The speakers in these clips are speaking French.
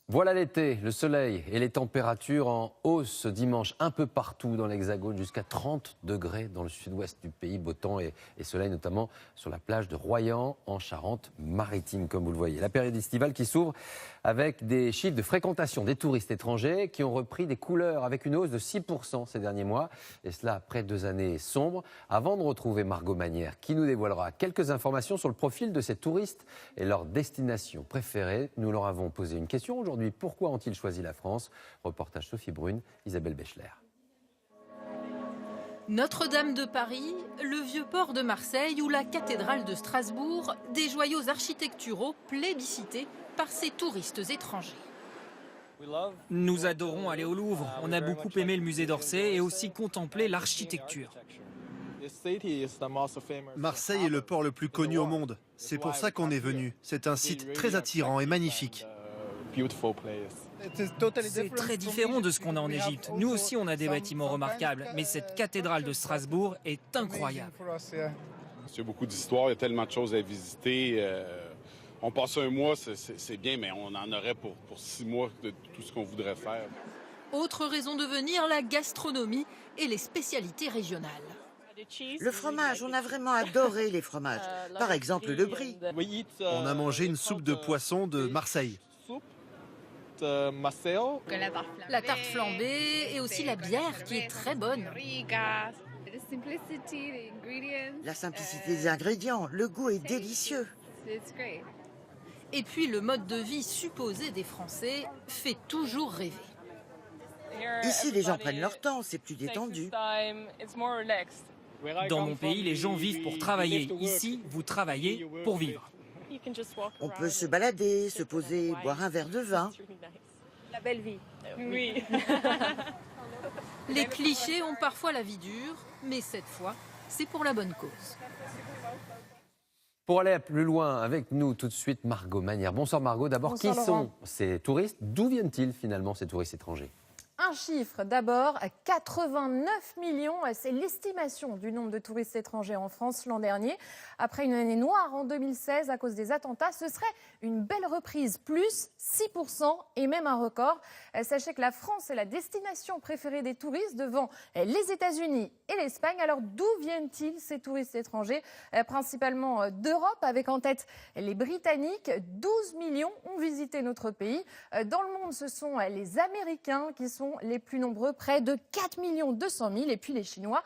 Voilà l'été, le soleil et les températures en hausse ce dimanche un peu partout dans l'Hexagone, jusqu'à 30 degrés dans le sud-ouest du pays. Beau temps et soleil notamment sur la plage de Royan en Charente-Maritime, comme vous le voyez. La période estivale qui s'ouvre avec des chiffres de fréquentation des touristes étrangers qui ont repris des couleurs avec une hausse de 6% ces derniers mois. Et cela après 2 années sombres. Avant de retrouver Margot Manière qui nous dévoilera quelques informations sur le profil de ces touristes et leur destination préférée, nous leur avons posé une question aujourd'hui. Pourquoi ont-ils choisi la France? Reportage Sophie Brune, Isabelle Bechler. Notre-Dame de Paris, le Vieux-Port de Marseille ou la cathédrale de Strasbourg, des joyaux architecturaux plébiscités par ces touristes étrangers. Nous adorons aller au Louvre. On a beaucoup aimé le musée d'Orsay et aussi contempler l'architecture. Marseille est le port le plus connu au monde. C'est pour ça qu'on est venu. C'est un site très attirant et magnifique. C'est très différent de ce qu'on a en Égypte. Nous aussi, on a des bâtiments remarquables, mais cette cathédrale de Strasbourg est incroyable. Il y a beaucoup d'histoires, il y a tellement de choses à visiter. On passe un mois, c'est bien, mais on en aurait pour 6 mois de tout ce qu'on voudrait faire. Autre raison de venir, la gastronomie et les spécialités régionales. Le fromage, on a vraiment adoré les fromages. Par exemple, le brie. On a mangé une soupe de poisson de Marseille. La tarte flambée et aussi la bière qui est très bonne. La simplicité des ingrédients, le goût est délicieux. Et puis le mode de vie supposé des Français fait toujours rêver. Ici, les gens prennent leur temps, c'est plus détendu. Dans mon pays, les gens vivent pour travailler. Ici, vous travaillez pour vivre. On peut se balader, se poser, boire un verre de vin. La belle vie. Oui. Les clichés ont parfois la vie dure, mais cette fois, c'est pour la bonne cause. Pour aller plus loin avec nous tout de suite, Margot Manière. Bonsoir Margot. D'abord, qui sont ces touristes? D'où viennent-ils finalement ces touristes étrangers? Un chiffre d'abord, 89 millions, c'est l'estimation du nombre de touristes étrangers en France l'an dernier. Après une année noire en 2016 à cause des attentats, ce serait une belle reprise, plus 6% et même un record. Sachez que la France est la destination préférée des touristes devant les États-Unis et l'Espagne. Alors d'où viennent-ils ces touristes étrangers? Principalement d'Europe, avec en tête les Britanniques. 12 millions ont visité notre pays. Dans le monde, ce sont les Américains qui sont les plus nombreux, près de 4 200 000. Et puis les Chinois,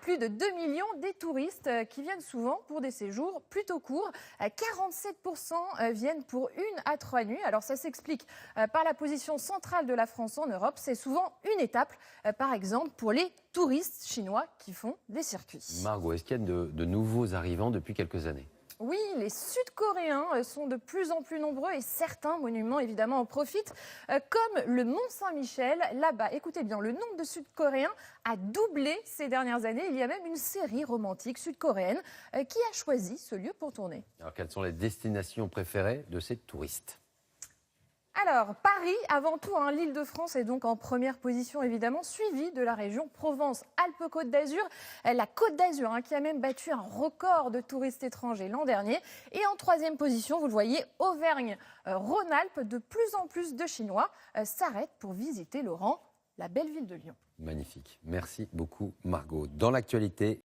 plus de 2 millions des touristes qui viennent souvent pour des séjours plutôt courts. 47% viennent pour 1 à 3 nuits. Alors ça s'explique par la position centrale de la France en Europe. C'est souvent une étape, par exemple, pour les touristes chinois qui font des circuits. Margot, est-ce qu'il y a de nouveaux arrivants depuis quelques années? Oui, les Sud-Coréens sont de plus en plus nombreux et certains monuments, évidemment, en profitent, comme le Mont-Saint-Michel. Là-bas, écoutez bien, le nombre de Sud-Coréens a doublé ces dernières années. Il y a même une série romantique sud-coréenne qui a choisi ce lieu pour tourner. Alors, quelles sont les destinations préférées de ces touristes? Alors, Paris, avant tout, l'Île-de-France est donc en première position, évidemment, suivie de la région Provence-Alpes-Côte d'Azur. La Côte d'Azur, qui a même battu un record de touristes étrangers l'an dernier. Et en troisième position, vous le voyez, Auvergne-Rhône-Alpes. De plus en plus de Chinois s'arrêtent pour visiter, Laurent, la belle ville de Lyon. Magnifique. Merci beaucoup, Margot. Dans l'actualité,